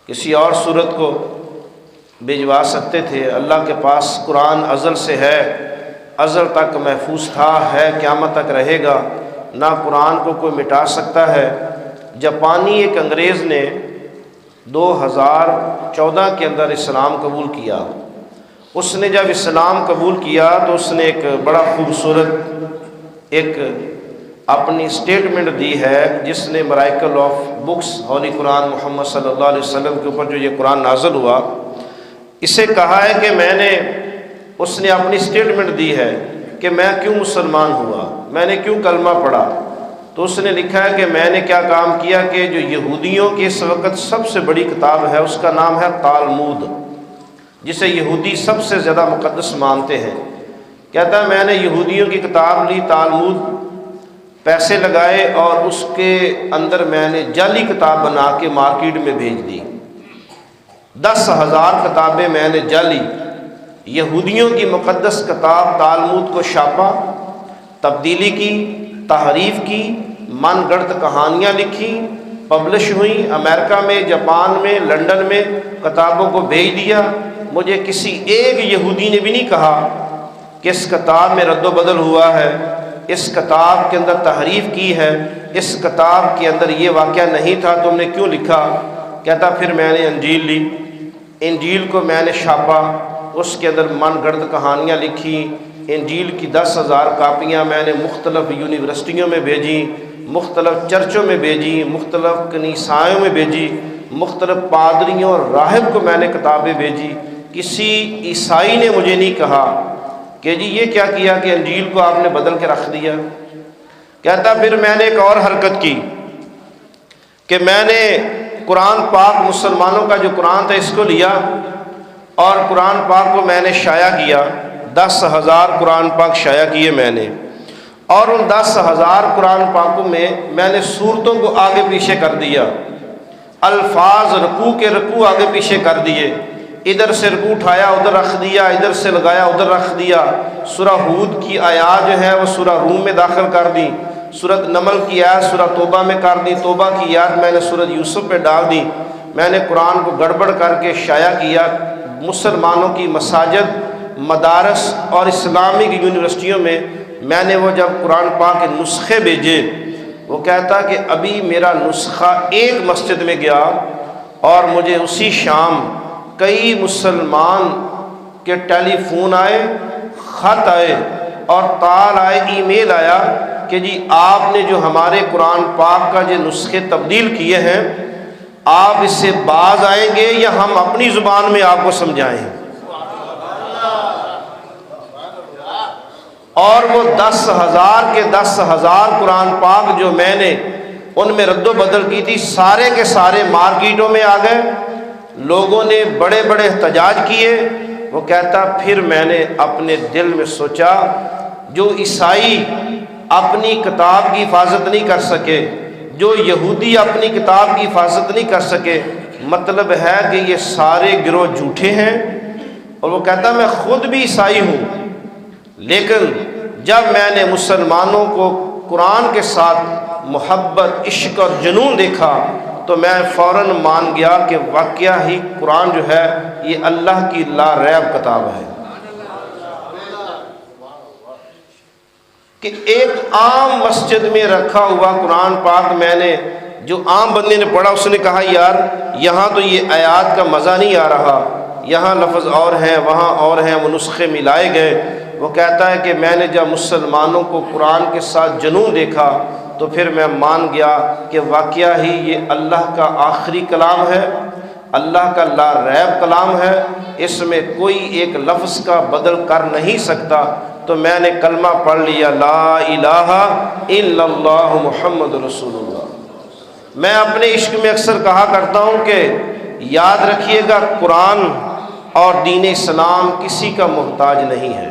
کسی اور صورت کو بھجوا سکتے تھے۔ اللہ کے پاس قرآن ازل سے ہے، ازل تک محفوظ تھا، ہے، قیامت تک رہے گا، نہ قرآن کو کوئی مٹا سکتا ہے۔ جاپانی ایک انگریز نے 2014 کے اندر اسلام قبول کیا۔ اس نے جب اسلام قبول کیا تو اس نے ایک بڑا خوبصورت ایک اپنی اسٹیٹمنٹ دی ہے، جس نے مراکل آف بکس ہولی قرآن محمد صلی اللہ علیہ وسلم کے اوپر جو یہ قرآن نازل ہوا، اسے کہا ہے کہ اس نے اپنی اسٹیٹمنٹ دی ہے کہ میں کیوں مسلمان ہوا، میں نے کیوں کلمہ پڑھا۔ تو اس نے لکھا ہے کہ میں نے کیا کام کیا کہ جو یہودیوں کی اس وقت سب سے بڑی کتاب ہے اس کا نام ہے تالمود، جسے یہودی سب سے زیادہ مقدس مانتے ہیں۔ کہتا ہے میں نے یہودیوں کی کتاب لی تالمود، پیسے لگائے اور اس کے اندر میں نے جعلی کتاب بنا کے مارکیٹ میں بھیج دی۔ 10,000 کتابیں میں نے جعلی یہودیوں کی مقدس کتاب تالمود کو چھاپا، تبدیلی کی، تحریف کی، من گڑت کہانیاں لکھی، پبلش ہوئیں، امریکہ میں، جاپان میں، لندن میں کتابوں کو بھیج دیا۔ مجھے کسی ایک یہودی نے بھی نہیں کہا کہ اس کتاب میں رد و بدل ہوا ہے، اس کتاب کے اندر تحریف کی ہے، اس کتاب کے اندر یہ واقعہ نہیں تھا، تم نے کیوں لکھا۔ کہتا پھر میں نے انجیل لی، انجیل کو میں نے چھاپا، اس کے اندر من گڑت کہانیاں لکھی۔ انجیل کی 10,000 کاپیاں میں نے مختلف یونیورسٹیوں میں بھیجی، مختلف چرچوں میں بھیجی، مختلف کنیسائیوں میں بھیجی، مختلف پادریوں اور راہب کو میں نے کتابیں بھیجی۔ کسی عیسائی نے مجھے نہیں کہا کہ جی یہ کیا کیا کہ انجیل کو آپ نے بدل کے رکھ دیا۔ کہتا پھر میں نے ایک اور حرکت کی کہ میں نے قرآن پاک، مسلمانوں کا جو قرآن تھا، اس کو لیا اور قرآن پاک کو میں نے شائع کیا۔ 10,000 قرآن پاک شائع کیے میں نے، اور ان 10,000 قرآن پاکوں میں نے صورتوں کو آگے پیچھے کر دیا، الفاظ رکوع کے رکوع آگے پیچھے کر دیے، ادھر سے رکوع اٹھایا ادھر رکھ دیا، ادھر سے لگایا ادھر رکھ دیا۔ سورہ ہود کی آیات جو ہے وہ سورہ روم میں داخل کر دی، سورۃ نمل کی آیات سورہ توبہ میں کر دی، توبہ کی آیات میں نے سورۃ یوسف پہ ڈال دی۔ میں نے قرآن کو گڑبڑ کر کے شائع کیا۔ مسلمانوں کی مساجد، مدارس اور اسلامک یونیورسٹیوں میں نے وہ جب قرآن پاک کے نسخے بھیجے، وہ کہتا کہ ابھی میرا نسخہ ایک مسجد میں گیا اور مجھے اسی شام کئی مسلمان کے ٹیلی فون آئے، خط آئے اور تال آئے، ای میل آیا کہ جی آپ نے جو ہمارے قرآن پاک کا جو نسخے تبدیل کیے ہیں، آپ اس سے باز آئیں گے یا ہم اپنی زبان میں آپ کو سمجھائیں۔ اور وہ 10,000 کے 10,000 قرآن پاک جو میں نے ان میں رد و بدل کی تھی، سارے کے سارے مارکیٹوں میں آ گئے، لوگوں نے بڑے بڑے احتجاج کیے۔ وہ کہتا پھر میں نے اپنے دل میں سوچا جو عیسائی اپنی کتاب کی حفاظت نہیں کر سکے، جو یہودی اپنی کتاب کی حفاظت نہیں کر سکے، مطلب ہے کہ یہ سارے گروہ جھوٹے ہیں۔ اور وہ کہتا میں خود بھی عیسائی ہوں، لیکن جب میں نے مسلمانوں کو قرآن کے ساتھ محبت، عشق اور جنون دیکھا تو میں فوراً مان گیا کہ واقعہ ہی قرآن جو ہے یہ اللہ کی لا ریب کتاب ہے۔ کہ ایک عام مسجد میں رکھا ہوا قرآن پاک میں نے جو عام بندے نے پڑھا، اس نے کہا یار یہاں تو یہ آیات کا مزہ نہیں آ رہا، یہاں لفظ اور ہیں وہاں اور ہیں، وہ نسخے ملائے گئے۔ وہ کہتا ہے کہ میں نے جب مسلمانوں کو قرآن کے ساتھ جنون دیکھا تو پھر میں مان گیا کہ واقعہ ہی یہ اللہ کا آخری کلام ہے، اللہ کا لا ریب کلام ہے، اس میں کوئی ایک لفظ کا بدل کر نہیں سکتا۔ تو میں نے کلمہ پڑھ لیا، لا الہ الا اللہ محمد رسول اللہ۔ میں اپنے عشق میں اکثر کہا کرتا ہوں کہ یاد رکھیے گا قرآن اور دین اسلام کسی کا محتاج نہیں ہے۔